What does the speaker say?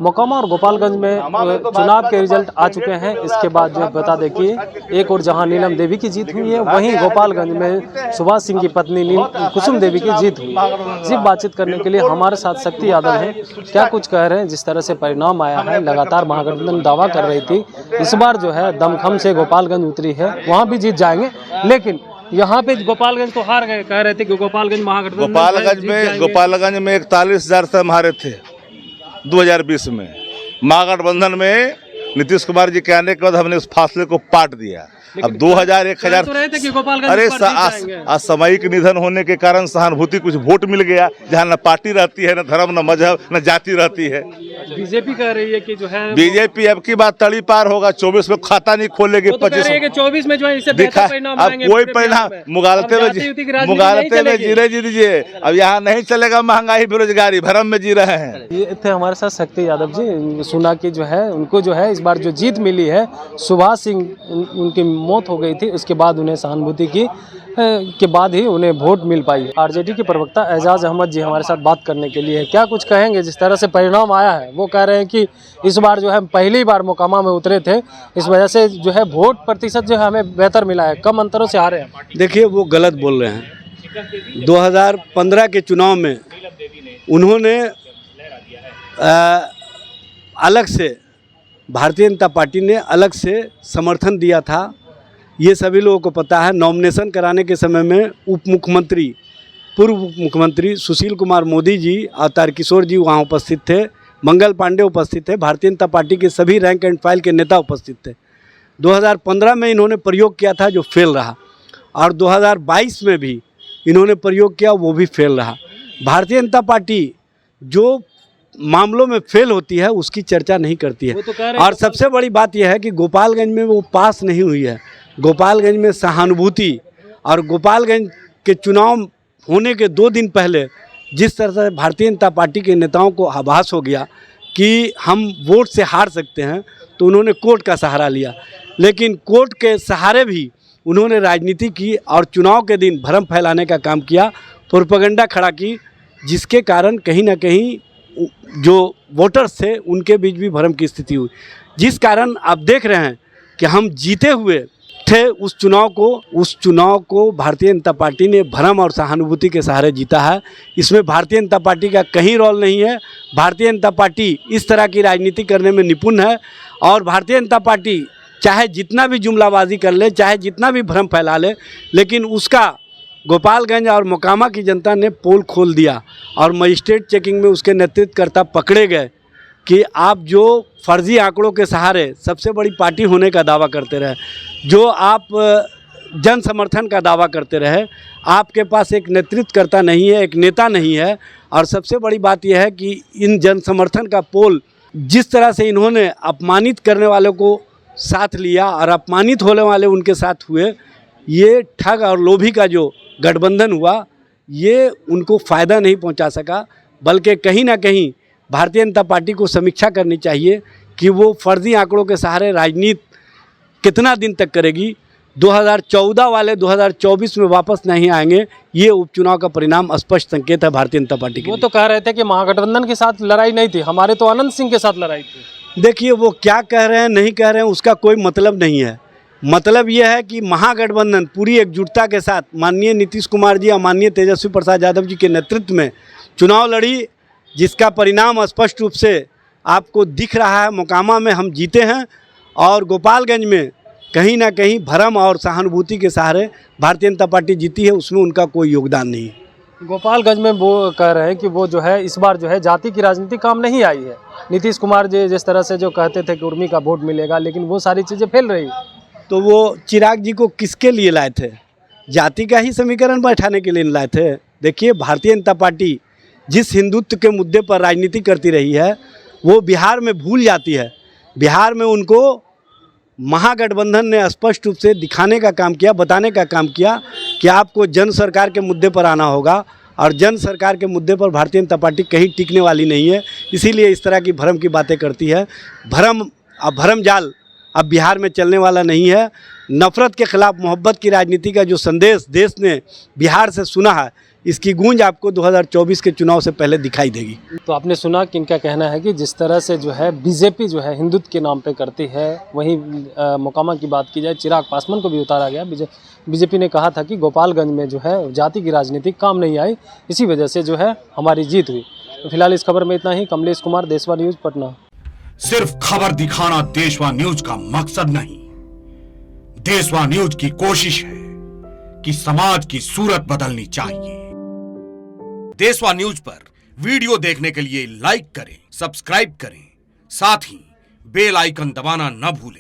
मोकामा और गोपालगंज में चुनाव के रिजल्ट आ चुके हैं। इसके बाद जो बता दें कि एक और जहां नीलम देवी की जीत हुई है, वहीं गोपालगंज में सुभाष सिंह की पत्नी कुसुम देवी की जीत हुई। सिर्फ बातचीत करने के लिए हमारे साथ शक्ति यादव हैं। क्या कुछ कह रहे हैं जिस तरह से परिणाम आया है। लगातार महागठबंधन दावा कर रही थी इस बार जो है दमखम से गोपालगंज उतरी है, वहाँ भी जीत जाएंगे, लेकिन यहाँ पे गोपालगंज तो हार गए। कह रहे थे कि गोपालगंज महागठबंधन गोपालगंज में 41,000 से हम हारे थे 2020 में। महागठबंधन में नीतीश कुमार जी के आने के बाद हमने उस फासले को पाट दिया। अब 2000-1000 अरे असामयिक निधन होने के कारण सहानुभूति कुछ वोट मिल गया, जहाँ न पार्टी रहती है, न धर्म, न मजहब, न जाति रहती है। बीजेपी कह रही है कि जो है बीजेपी अब की बात तड़ी पार होगा, 24 में खाता नहीं खोलेगी, 24 में जो है इससे दिखा। अब कोई परिणाम मुगालते में जीरे जी दीजिए। अब यहाँ नहीं चलेगा, महंगाई बेरोजगारी भरम में जी रहे हैं। ये थे हमारे साथ शक्ति यादव जी। सुना कि जो है उनको जो है इस बार जो जीत मिली है, सुभाष सिंह उनकी मौत हो गई थी, उसके बाद उन्हें सहानुभूति की के बाद ही उन्हें वोट मिल पाई। आरजेडी के प्रवक्ता एजाज अहमद जी हमारे साथ बात करने के लिए क्या कुछ कहेंगे जिस तरह से परिणाम आया है। वो कह रहे हैं कि इस बार जो है पहली बार मोकामा में उतरे थे, इस वजह से जो है वोट प्रतिशत जो है हमें बेहतर मिला है, कम अंतरों से हारे हैं। देखिए, वो गलत बोल रहे हैं। 2015 के चुनाव में उन्होंने अलग से, भारतीय जनता पार्टी ने अलग से समर्थन दिया था, ये सभी लोगों को पता है। नॉमिनेशन कराने के समय में पूर्व उप मुख्यमंत्री सुशील कुमार मोदी जी और तारकिशोर जी वहाँ उपस्थित थे, मंगल पांडे उपस्थित थे, भारतीय जनता पार्टी के सभी रैंक एंड फाइल के नेता उपस्थित थे। 2015 में इन्होंने प्रयोग किया था जो फेल रहा, और 2022 में भी इन्होंने प्रयोग किया, वो भी फेल रहा। भारतीय जनता पार्टी जो मामलों में फेल होती है उसकी चर्चा नहीं करती है। और सबसे बड़ी बात यह है कि गोपालगंज में वो पास नहीं हुई है। गोपालगंज में सहानुभूति, और गोपालगंज के चुनाव होने के 2 दिन पहले जिस तरह से भारतीय जनता पार्टी के नेताओं को आभास हो गया कि हम वोट से हार सकते हैं, तो उन्होंने कोर्ट का सहारा लिया। लेकिन कोर्ट के सहारे भी उन्होंने राजनीति की और चुनाव के दिन भ्रम फैलाने का काम किया, प्रोपेगेंडा खड़ा की, जिसके कारण कहीं ना कहीं जो वोटर्स थे उनके बीच भी भ्रम की स्थिति हुई। जिस कारण आप देख रहे हैं कि हम जीते हुए थे उस चुनाव को भारतीय जनता पार्टी ने भ्रम और सहानुभूति के सहारे जीता है। इसमें भारतीय जनता पार्टी का कहीं रोल नहीं है। भारतीय जनता पार्टी इस तरह की राजनीति करने में निपुण है, और भारतीय जनता पार्टी चाहे जितना भी जुमलाबाजी कर ले, चाहे जितना भी भ्रम फैला ले, लेकिन उसका गोपालगंज और मोकामा की जनता ने पोल खोल दिया, और मजिस्ट्रेट चेकिंग में उसके नेतृत्वकर्ता पकड़े गए कि आप जो फर्जी आंकड़ों के सहारे सबसे बड़ी पार्टी होने का दावा करते रहे, जो आप जन समर्थन का दावा करते रहे, आपके पास एक नेतृत्वकर्ता नहीं है, एक नेता नहीं है। और सबसे बड़ी बात यह है कि इन जन समर्थन का पोल जिस तरह से इन्होंने अपमानित करने वालों को साथ लिया और अपमानित होने वाले उनके साथ हुए, ये ठग और लोभी का जो गठबंधन हुआ, ये उनको फ़ायदा नहीं पहुंचा सका। बल्कि कहीं ना कहीं भारतीय जनता पार्टी को समीक्षा करनी चाहिए कि वो फर्जी आंकड़ों के सहारे राजनीति कितना दिन तक करेगी। 2014 वाले 2024 में वापस नहीं आएंगे, ये उपचुनाव का परिणाम स्पष्ट संकेत है भारतीय जनता पार्टी के। वो तो कह रहे थे कि महागठबंधन के साथ लड़ाई नहीं थी, हमारे तो अनंत सिंह के साथ लड़ाई थी। देखिए, वो क्या कह रहे हैं नहीं कह रहे हैं उसका कोई मतलब नहीं है। मतलब यह है कि महागठबंधन पूरी एकजुटता के साथ माननीय नीतीश कुमार जी और माननीय तेजस्वी प्रसाद यादव जी के नेतृत्व में चुनाव लड़ी, जिसका परिणाम स्पष्ट रूप से आपको दिख रहा है। मोकामा में हम जीते हैं, और गोपालगंज में कहीं ना कहीं भ्रम और सहानुभूति के सहारे भारतीय जनता पार्टी जीती है, उसमें उनका कोई योगदान नहीं है। गोपालगंज में वो कह रहे हैं कि वो जो है इस बार जो है जाति की राजनीति काम नहीं आई है। नीतीश कुमार जी जिस तरह से जो कहते थे कि उर्मी का वोट मिलेगा, लेकिन वो सारी चीज़ें फैल रही। तो वो चिराग जी को किसके लिए लाए थे? जाति का ही समीकरण बैठाने के लिए लाए थे। देखिए, भारतीय जनता पार्टी जिस हिंदुत्व के मुद्दे पर राजनीति करती रही है, वो बिहार में भूल जाती है। बिहार में उनको महागठबंधन ने स्पष्ट रूप से दिखाने का काम किया, बताने का काम किया कि आपको जन सरकार के मुद्दे पर आना होगा, और जन सरकार के मुद्दे पर भारतीय जनता पार्टी कहीं टिकने वाली नहीं है। इसीलिए इस तरह की भ्रम की बातें करती है। भ्रम जाल अब बिहार में चलने वाला नहीं है। नफरत के खिलाफ मोहब्बत की राजनीति का जो संदेश देश ने बिहार से सुना है, इसकी गूंज आपको 2024 के चुनाव से पहले दिखाई देगी। तो आपने सुना कि इनका कहना है कि जिस तरह से जो है बीजेपी जो है हिंदुत्व के नाम पे करती है, वहीं मोकामा की बात की जाए चिराग पासवान को भी उतारा गया। बीजेपी ने कहा था कि गोपालगंज में जो है जाति की राजनीति काम नहीं आई, इसी वजह से जो है हमारी जीत हुई। तो फिलहाल इस खबर में इतना ही। कमलेश कुमार, देशवा न्यूज, पटना। सिर्फ खबर दिखाना देशवा न्यूज का मकसद नहीं, देशवा न्यूज की कोशिश है कि समाज की सूरत बदलनी चाहिए। देशवा न्यूज पर वीडियो देखने के लिए लाइक करें, सब्सक्राइब करें, साथ ही बेल आइकन दबाना न भूलें।